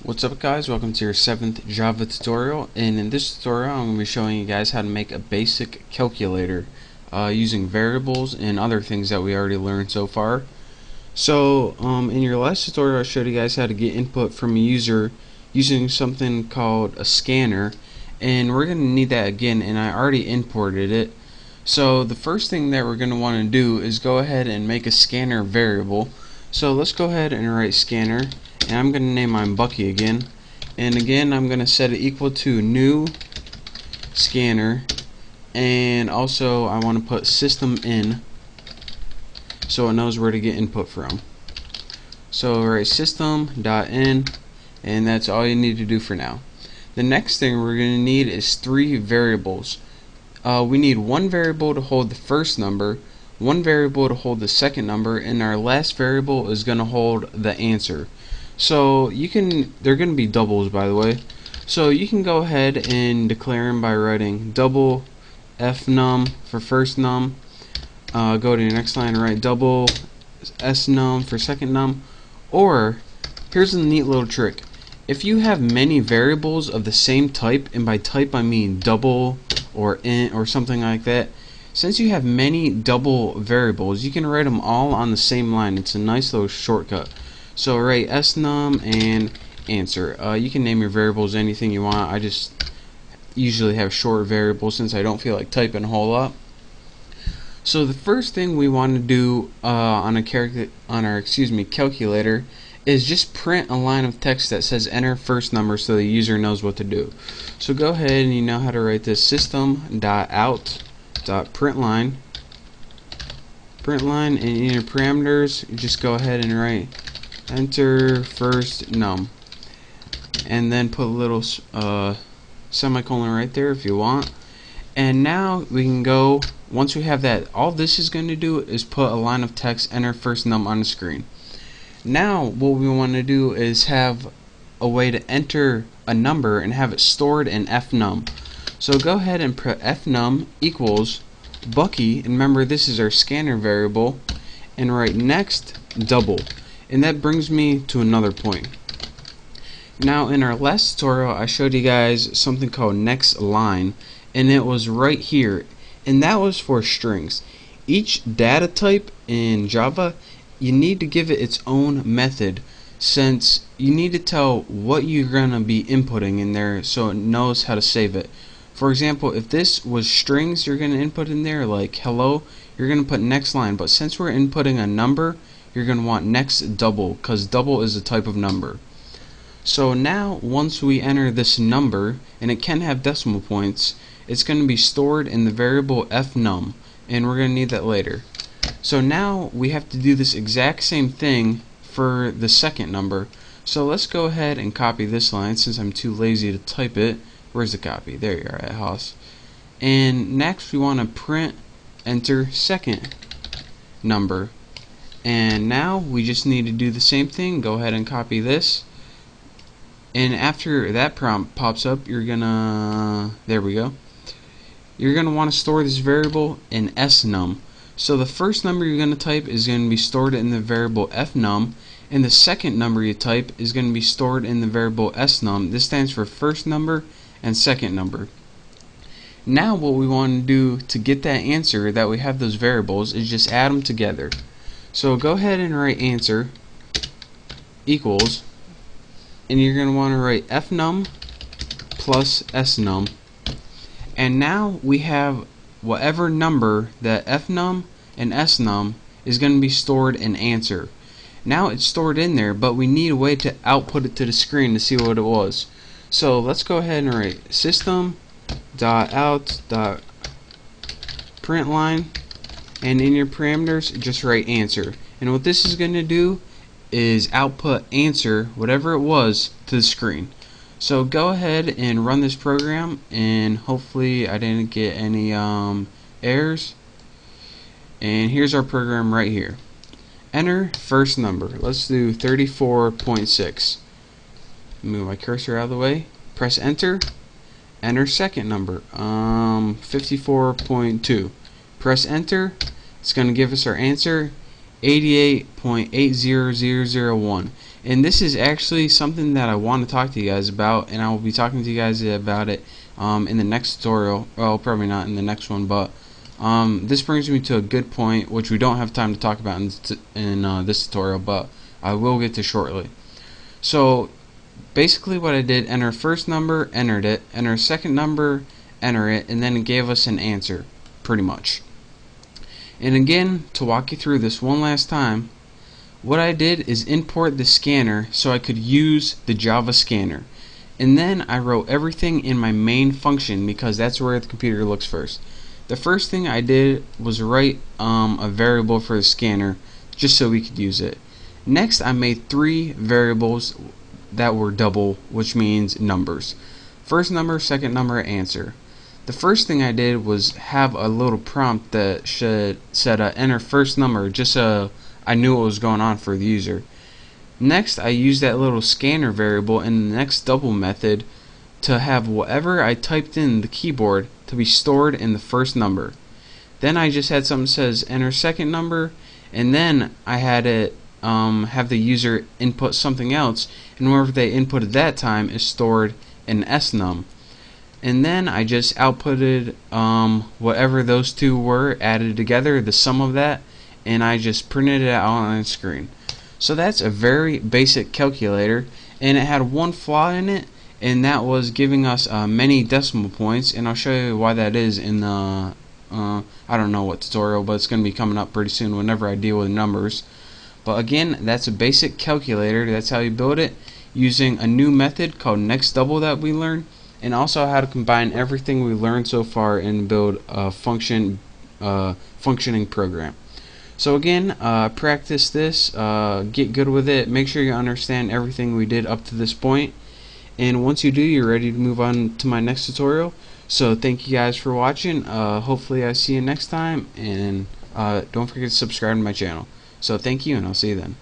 What's up guys, welcome to your 7th Java tutorial, and in this tutorial I'm going to be showing you guys how to make a basic calculator using variables and other things that we already learned so far. So in your last tutorial I showed you guys how to get input from a user using something called a scanner, and we're going to need that again, and I already imported it. So the first thing that we're going to want to do is go ahead and make a scanner variable. So let's go ahead and write scanner, and I'm going to name mine Bucky again, and again I'm going to set it equal to new scanner, and also I want to put system in so it knows where to get input from. So write system.in, and that's all you need to do for now. The next thing we're going to need is 3 variables. We need one variable to hold the first number, one variable to hold the second number, and our last variable is going to hold the answer. So they're going to be doubles, by the way. So you can go ahead and declare them by writing double fnum for first num. Go to your next line and write double snum for second num. Or here's a neat little trick. If you have many variables of the same type, and by type I mean double or int or something like that, since you have many double variables, you can write them all on the same line. It's a nice little shortcut. So write snum and answer. You can name your variables anything you want. I just usually have short variables since I don't feel like typing a whole lot. So the first thing we want to do on our calculator is just print a line of text that says enter first number so the user knows what to do. So go ahead, and you know how to write this: system.out.println. Println, and in your parameters just go ahead and write enter first num, and then put a little semicolon right there if you want. And now we can go, once we have that, all this is going to do is put a line of text enter first num on the screen. Now what we want to do is have a way to enter a number and have it stored in fnum. So go ahead and put fnum equals Bucky, and remember this is our scanner variable, and write next double. And that brings me to another point. Now in our last tutorial I showed you guys something called next line, and it was right here, and that was for strings. Each data type in Java, you need to give it its own method, since you need to tell what you're gonna be inputting in there so it knows how to save it. For example, if this was strings you're gonna input in there, like hello, you're gonna put next line, but since we're inputting a number, you're gonna want next double, because double is a type of number. So now once we enter this number, and it can have decimal points, it's going to be stored in the variable fnum, and we're going to need that later. So now we have to do this exact same thing for the second number. So let's go ahead and copy this line since I'm too lazy to type it. Where's the copy? There you are at Haas. And next we want to print enter second number. And now we just need to do the same thing. Go ahead and copy this. And after that prompt pops up, you're gonna, there we go, you're gonna want to store this variable in snum. So the first number you're gonna type is gonna be stored in the variable fnum, and the second number you type is gonna be stored in the variable snum. This stands for first number and second number. Now what we want to do to get that answer that we have those variables is just add them together. So go ahead and write answer equals, and you're going to want to write fnum plus snum, and now we have whatever number that fnum and snum is going to be stored in answer. Now it's stored in there, but we need a way to output it to the screen to see what it was. So let's go ahead and write system.out.println, and in your parameters just write answer. And what this is going to do is output answer, whatever it was, to the screen. So go ahead and run this program, and hopefully I didn't get any errors. And here's our program right here. Enter first number. Let's do 34.6. Move my cursor out of the way. Press enter. Enter second number. 54.2. Press enter. It's going to give us our answer, 88.80001. And this is actually something that I want to talk to you guys about, and I will be talking to you guys about it in the next tutorial. Well, probably not in the next one, but this brings me to a good point, which we don't have time to talk about in this tutorial, but I will get to shortly. So basically what I did, enter first number, entered it, enter second number, enter it, and then it gave us an answer, pretty much. And again, to walk you through this one last time, what I did is import the scanner so I could use the Java scanner. And then I wrote everything in my main function because that's where the computer looks first. The first thing I did was write a variable for the scanner just so we could use it. Next, I made 3 variables that were double, which means numbers. First number, second number, answer. The first thing I did was have a little prompt that said enter first number, just so I knew what was going on for the user. Next, I used that little scanner variable in the next double method to have whatever I typed in the keyboard to be stored in the first number. Then I just had something that says enter second number, and then I had it have the user input something else, and whatever they inputted that time is stored in snum. And then I just outputted whatever those two were added together, the sum of that, and I just printed it out on the screen. So that's a very basic calculator, and it had one flaw in it, and that was giving us many decimal points, and I'll show you why that is in the I don't know what tutorial, but it's going to be coming up pretty soon whenever I deal with numbers. But again, that's a basic calculator. That's how you build it, using a new method called next double that we learned, and also how to combine everything we learned so far and build a functioning program. So again, practice this, get good with it, make sure you understand everything we did up to this point, and once you do, you're ready to move on to my next tutorial. So thank you guys for watching. Hopefully I see you next time, and don't forget to subscribe to my channel. So thank you, and I'll see you then.